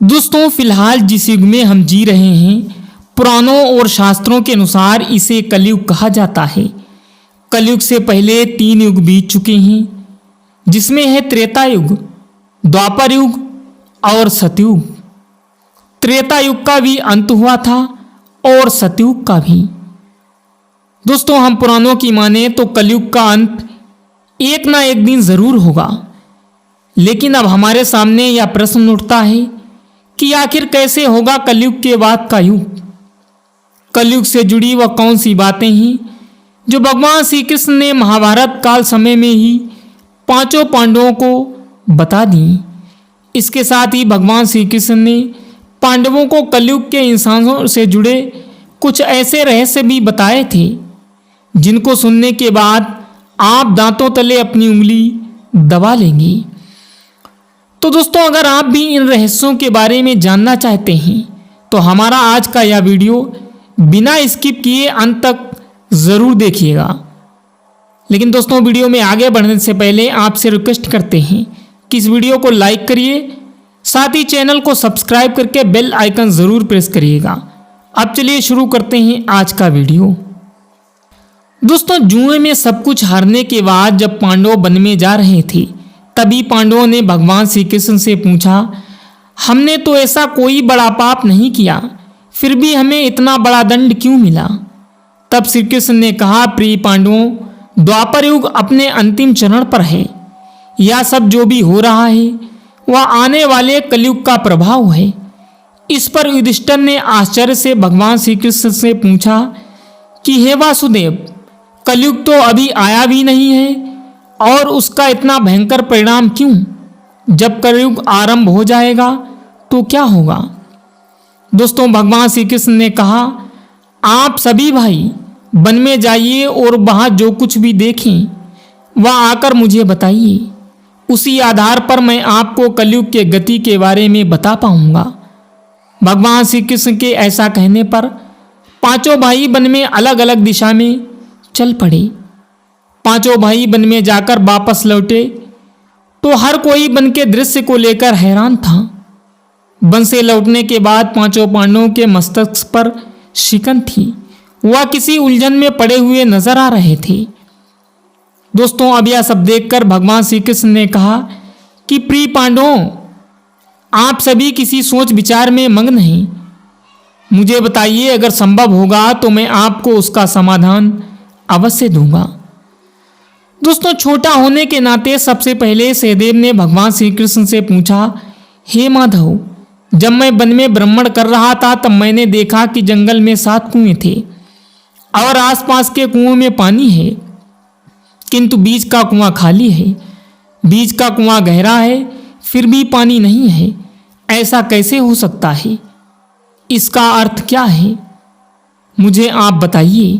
दोस्तों फिलहाल जिस युग में हम जी रहे हैं, पुराणों और शास्त्रों के अनुसार इसे कलयुग कहा जाता है। कलयुग से पहले 3 युग बीत चुके हैं, जिसमें है त्रेता युग, द्वापर युग और सतयुग। त्रेता युग का भी अंत हुआ था और सतयुग का भी। दोस्तों हम पुराणों की माने तो कलयुग का अंत एक ना एक दिन जरूर होगा, लेकिन अब हमारे सामने यह प्रश्न उठता है कि आखिर कैसे होगा कलयुग के बाद का युग। कलयुग से जुड़ी वह कौन सी बातें हैं जो भगवान श्री कृष्ण ने महाभारत काल समय में ही 5 पांडवों को बता दी। इसके साथ ही भगवान श्री कृष्ण ने पांडवों को कलयुग के इंसानों से जुड़े कुछ ऐसे रहस्य भी बताए थे, जिनको सुनने के बाद आप दांतों तले अपनी उंगली दबा लेंगी। तो दोस्तों अगर आप भी इन रहस्यों के बारे में जानना चाहते हैं तो हमारा आज का यह वीडियो बिना स्किप किए अंत तक ज़रूर देखिएगा। लेकिन दोस्तों वीडियो में आगे बढ़ने से पहले आपसे रिक्वेस्ट करते हैं कि इस वीडियो को लाइक करिए, साथ ही चैनल को सब्सक्राइब करके बेल आइकन ज़रूर प्रेस करिएगा। अब चलिए शुरू करते हैं आज का वीडियो। दोस्तों जुए में सब कुछ हारने के बाद जब पांडव वन में जा रहे थे, तभी पांडवों ने भगवान श्री कृष्ण से पूछा, हमने तो ऐसा कोई बड़ा पाप नहीं किया, फिर भी हमें इतना बड़ा दंड क्यों मिला। तब श्री कृष्ण ने कहा, प्रिय पांडवों, द्वापर युग अपने अंतिम चरण पर है। यह सब जो भी हो रहा है वह आने वाले कलयुग का प्रभाव है। इस पर युधिष्ठिर ने आश्चर्य से भगवान श्री कृष्ण से पूछा कि हे वासुदेव, कलयुग तो अभी आया भी नहीं है और उसका इतना भयंकर परिणाम क्यों? जब कलयुग आरंभ हो जाएगा तो क्या होगा? दोस्तों भगवान श्री कृष्ण ने कहा, आप सभी भाई वन में जाइए और वहाँ जो कुछ भी देखें वह आकर मुझे बताइए। उसी आधार पर मैं आपको कलयुग के गति के बारे में बता पाऊंगा। भगवान श्री कृष्ण के ऐसा कहने पर 5 भाई वन में अलग अलग दिशा में चल पड़े। 5 भाई वन में जाकर वापस लौटे तो हर कोई वन के दृश्य को लेकर हैरान था। वन से लौटने के बाद 5 पांडवों के मस्तक पर शिकन थी, वह किसी उलझन में पड़े हुए नजर आ रहे थे। दोस्तों अब यह सब देखकर भगवान श्री कृष्ण ने कहा कि प्रिय पांडवों, आप सभी किसी सोच विचार में मग्न हैं। मुझे बताइए, अगर संभव होगा तो मैं आपको उसका समाधान अवश्य दूंगा। दोस्तों छोटा होने के नाते सबसे पहले सहदेव ने भगवान श्री कृष्ण से पूछा, हे माधव, जब मैं वन में भ्रमण कर रहा था तब मैंने देखा कि जंगल में 7 कुएं थे और आसपास के कुओं में पानी है, किंतु बीच का कुआं खाली है। बीच का कुआं गहरा है फिर भी पानी नहीं है। ऐसा कैसे हो सकता है? इसका अर्थ क्या है? मुझे आप बताइए।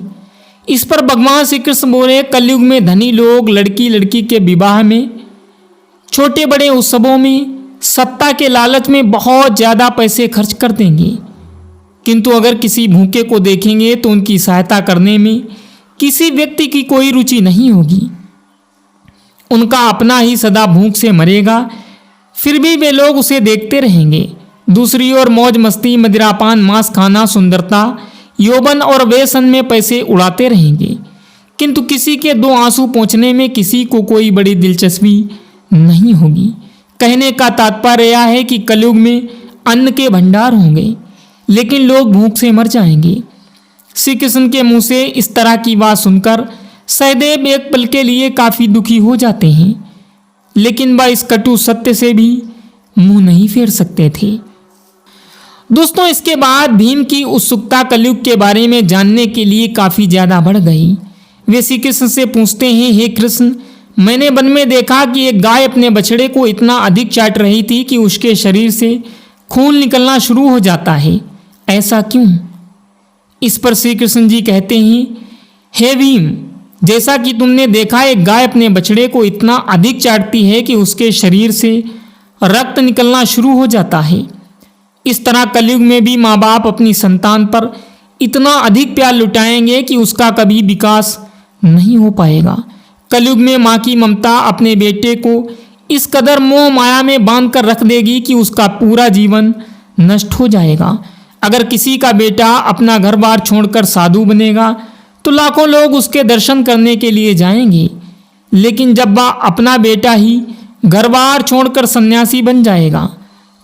इस पर भगवान श्री कृष्ण बोले, कलयुग में धनी लोग लड़की लड़की के विवाह में, छोटे बड़े उत्सवों में, सत्ता के लालच में बहुत ज़्यादा पैसे खर्च कर देंगे, किंतु अगर किसी भूखे को देखेंगे तो उनकी सहायता करने में किसी व्यक्ति की कोई रुचि नहीं होगी। उनका अपना ही सदा भूख से मरेगा, फिर भी वे लोग उसे देखते रहेंगे। दूसरी ओर मौज मस्ती, मदिरापान, मांस खाना, सुंदरता, यौवन और व्यसन में पैसे उड़ाते रहेंगे, किंतु किसी के 2 आंसू पोंछने में किसी को कोई बड़ी दिलचस्पी नहीं होगी। कहने का तात्पर्य यह है कि कलयुग में अन्न के भंडार होंगे, लेकिन लोग भूख से मर जाएंगे। श्री कृष्ण के मुंह से इस तरह की बात सुनकर सहदेव एक पल के लिए काफी दुखी हो जाते हैं, लेकिन वह इस कटु सत्य से भी मुंह नहीं फेर सकते थे। दोस्तों इसके बाद भीम की उत्सुकता कलयुग के बारे में जानने के लिए काफी ज्यादा बढ़ गई। वे श्री कृष्ण से पूछते हैं, हे कृष्ण, मैंने वन में देखा कि एक गाय अपने बछड़े को इतना अधिक चाट रही थी कि उसके शरीर से खून निकलना शुरू हो जाता है, ऐसा क्यों? इस पर श्री कृष्ण जी कहते हैं, हे भीम, जैसा कि तुमने देखा एक गाय अपने बछड़े को इतना अधिक चाटती है कि उसके शरीर से रक्त निकलना शुरू हो जाता है, इस तरह कलयुग में भी माँ बाप अपनी संतान पर इतना अधिक प्यार लुटाएंगे कि उसका कभी विकास नहीं हो पाएगा। कलयुग में माँ की ममता अपने बेटे को इस कदर मोह माया में बांध कर रख देगी कि उसका पूरा जीवन नष्ट हो जाएगा। अगर किसी का बेटा अपना घर बार छोड़कर साधु बनेगा तो लाखों लोग उसके दर्शन करने के लिए जाएंगे, लेकिन जब वह अपना बेटा ही घर बार छोड़कर सन्यासी बन जाएगा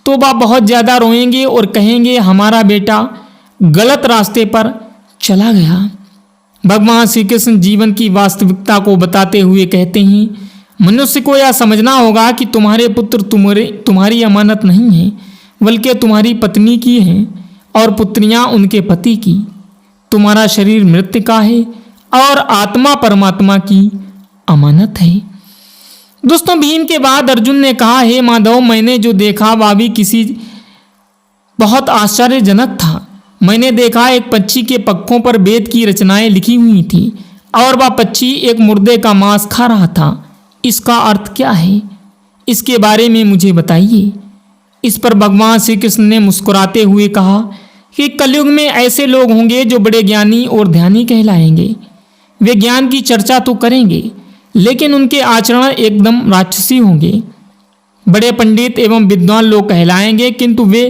तो वह बहुत ज़्यादा रोएंगे और कहेंगे हमारा बेटा गलत रास्ते पर चला गया। भगवान श्री कृष्ण जीवन की वास्तविकता को बताते हुए कहते हैं, मनुष्य को यह समझना होगा कि तुम्हारे पुत्र तुम्हारी अमानत नहीं है, बल्कि तुम्हारी पत्नी की हैं और पुत्रियां उनके पति की। तुम्हारा शरीर मृत्यु का है और आत्मा परमात्मा की अमानत है। दोस्तों, भीम के बाद अर्जुन ने कहा, हे माधव, मैंने जो देखा वह भी किसी बहुत आश्चर्यजनक था। मैंने देखा एक पक्षी के पंखों पर वेद की रचनाएं लिखी हुई थी और वह पक्षी एक मुर्दे का मांस खा रहा था। इसका अर्थ क्या है? इसके बारे में मुझे बताइए। इस पर भगवान श्री कृष्ण ने मुस्कुराते हुए कहा कि कलयुग में ऐसे लोग होंगे जो बड़े ज्ञानी और ध्यानी कहलाएंगे। वे ज्ञान की चर्चा तो करेंगे, लेकिन उनके आचरण एकदम राक्षसी होंगे। बड़े पंडित एवं विद्वान लोग कहलाएंगे, किंतु वे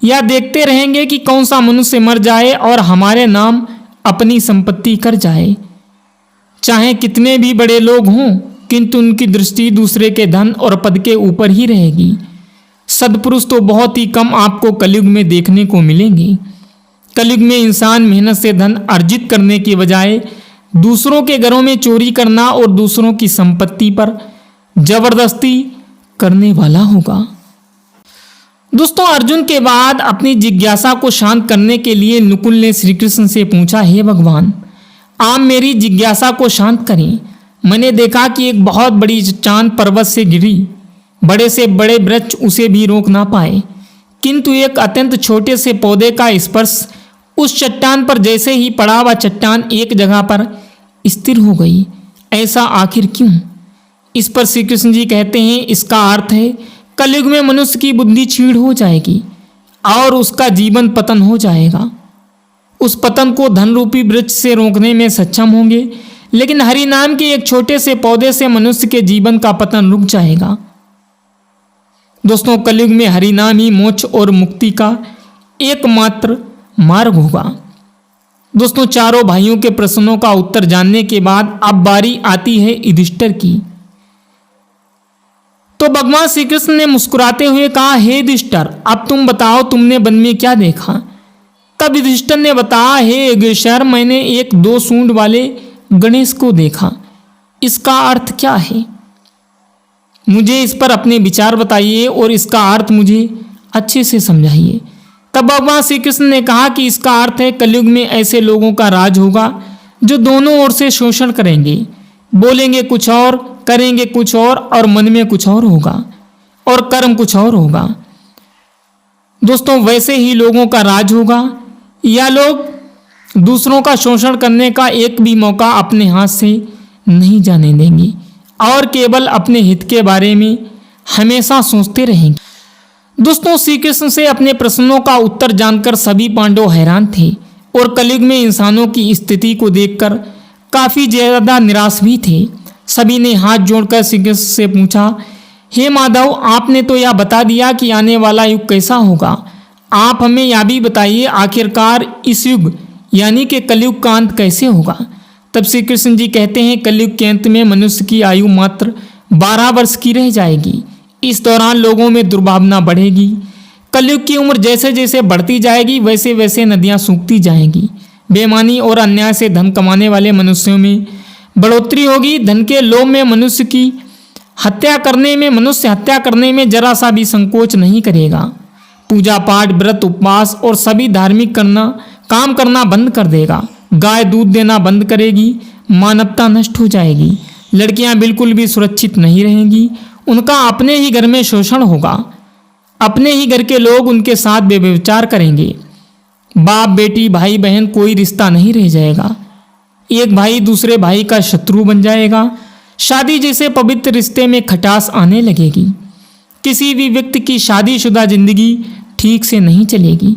यह देखते रहेंगे कि कौन सा मनुष्य मर जाए और हमारे नाम अपनी संपत्ति कर जाए। चाहे कितने भी बड़े लोग हों, किंतु उनकी दृष्टि दूसरे के धन और पद के ऊपर ही रहेगी। सद्पुरुष तो बहुत ही कम आपको कलयुग में देखने को मिलेंगे। कलयुग में इंसान मेहनत से धन अर्जित करने के बजाय दूसरों के घरों में चोरी करना और दूसरों की संपत्ति पर जबरदस्ती करने वाला होगा। दोस्तों, अर्जुन के बाद अपनी जिज्ञासा को शांत करने के लिए नकुल ने श्री कृष्ण से पूछा, हे भगवान, आप मेरी जिज्ञासा को शांत करें। मैंने देखा कि एक बहुत बड़ी चट्टान पर्वत से गिरी। बड़े से बड़े वृक्ष उसे भी रोक ना पाए, किंतु एक अत्यंत छोटे से पौधे का स्पर्श उस चट्टान पर जैसे ही पड़ा, वह चट्टान एक जगह पर स्थिर हो गई। ऐसा आखिर क्यों? इस पर श्री कृष्ण जी कहते हैं, इसका अर्थ है कलयुग में मनुष्य की बुद्धि क्षीण हो जाएगी और उसका जीवन पतन हो जाएगा। उस पतन को धन रूपी वृक्ष से रोकने में सक्षम होंगे, लेकिन हरि नाम के एक छोटे से पौधे से मनुष्य के जीवन का पतन रुक जाएगा। दोस्तों, कलयुग में हरि नाम ही मोक्ष और मुक्ति का एकमात्र मार्ग होगा। दोस्तों, चारों भाइयों के प्रश्नों का उत्तर जानने के बाद अब बारी आती है युधिष्ठिर की। तो भगवान श्री कृष्ण ने मुस्कुराते हुए कहा, हे युधिष्ठिर, अब तुम बताओ तुमने वन में क्या देखा? तब युधिष्ठिर ने बताया, हे योगेश्वर, मैंने एक 2 सूंड वाले गणेश को देखा। इसका अर्थ क्या है? मुझे इस पर अपने विचार बताइए और इसका अर्थ मुझे अच्छे से समझाइए। तब भगवान श्री कृष्ण ने कहा कि इसका अर्थ है कलयुग में ऐसे लोगों का राज होगा जो दोनों ओर से शोषण करेंगे, बोलेंगे कुछ और, करेंगे कुछ और मन में कुछ और होगा और कर्म कुछ और होगा। दोस्तों, वैसे ही लोगों का राज होगा। या लोग दूसरों का शोषण करने का एक भी मौका अपने हाथ से नहीं जाने देंगे और केवल अपने हित के बारे में हमेशा सोचते रहेंगे। दोस्तों, श्री कृष्ण से अपने प्रश्नों का उत्तर जानकर सभी पांडव हैरान थे और कलयुग में इंसानों की स्थिति को देखकर काफ़ी ज़्यादा निराश भी थे। सभी ने हाथ जोड़कर श्री कृष्ण से पूछा, हे माधव, आपने तो यह बता दिया कि आने वाला युग कैसा होगा। आप हमें यह भी बताइए, आखिरकार इस युग यानी कि कलयुग का अंत कैसे होगा? तब श्री कृष्ण जी कहते हैं, कलयुग के अंत में मनुष्य की आयु मात्र 12 वर्ष की रह जाएगी। इस दौरान लोगों में दुर्भावना बढ़ेगी। कलयुग की उम्र जैसे जैसे बढ़ती जाएगी, वैसे वैसे नदियां सूखती जाएंगी। बेईमानी और अन्याय से धन कमाने वाले मनुष्यों में बढ़ोतरी होगी। धन के लोभ में मनुष्य हत्या करने में जरा सा भी संकोच नहीं करेगा। पूजा पाठ, व्रत, उपवास और सभी धार्मिक काम करना बंद कर देगा। गाय दूध देना बंद करेगी। मानवता नष्ट हो जाएगी। लड़कियां बिल्कुल भी सुरक्षित नहीं रहेंगी। उनका अपने ही घर में शोषण होगा। अपने ही घर के लोग उनके साथ व्यभिचार करेंगे। बाप बेटी, भाई बहन, कोई रिश्ता नहीं रह जाएगा। एक भाई दूसरे भाई का शत्रु बन जाएगा। शादी जैसे पवित्र रिश्ते में खटास आने लगेगी। किसी भी व्यक्ति की शादीशुदा जिंदगी ठीक से नहीं चलेगी।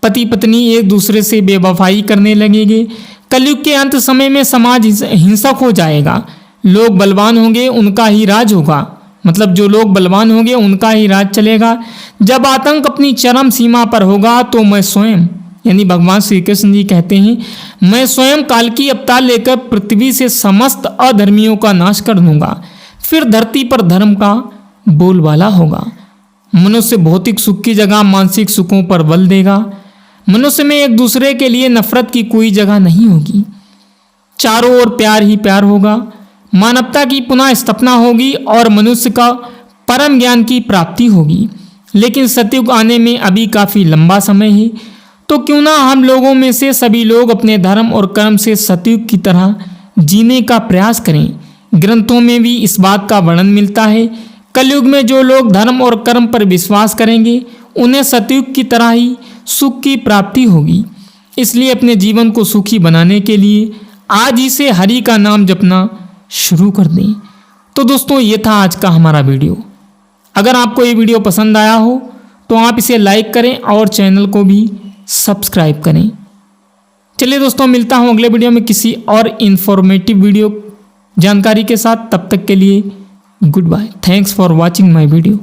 पति पत्नी एक दूसरे से बेवफाई करने लगेंगे। कलयुग के अंत समय में समाज हिंसक हो जाएगा। लोग बलवान होंगे, उनका ही राज होगा मतलब जो लोग बलवान होंगे उनका ही राज चलेगा। जब आतंक अपनी चरम सीमा पर होगा तो मैं स्वयं, यानी भगवान श्री कृष्ण जी कहते हैं, मैं स्वयं काल की अवतार लेकर पृथ्वी से समस्त अधर्मियों का नाश कर दूंगा। फिर धरती पर धर्म का बोलबाला होगा। मनुष्य भौतिक सुख की जगह मानसिक सुखों पर बल देगा। मनुष्य में एक दूसरे के लिए नफरत की कोई जगह नहीं होगी। चारों ओर प्यार ही प्यार होगा। मानवता की पुनः स्थापना होगी और मनुष्य का परम ज्ञान की प्राप्ति होगी। लेकिन सतयुग आने में अभी काफ़ी लंबा समय है, तो क्यों ना हम लोगों में से सभी लोग अपने धर्म और कर्म से सतयुग की तरह जीने का प्रयास करें। ग्रंथों में भी इस बात का वर्णन मिलता है। कलयुग में जो लोग धर्म और कर्म पर विश्वास करेंगे उन्हें सतयुग की तरह ही सुख की प्राप्ति होगी। इसलिए अपने जीवन को सुखी बनाने के लिए आज ही से हरि का नाम जपना शुरू कर दें। तो दोस्तों, ये था आज का हमारा वीडियो। अगर आपको ये वीडियो पसंद आया हो तो आप इसे लाइक करें और चैनल को भी सब्सक्राइब करें। चलिए दोस्तों, मिलता हूँ अगले वीडियो में किसी और इन्फॉर्मेटिव वीडियो जानकारी के साथ। तब तक के लिए good bye. Thanks for watching my video.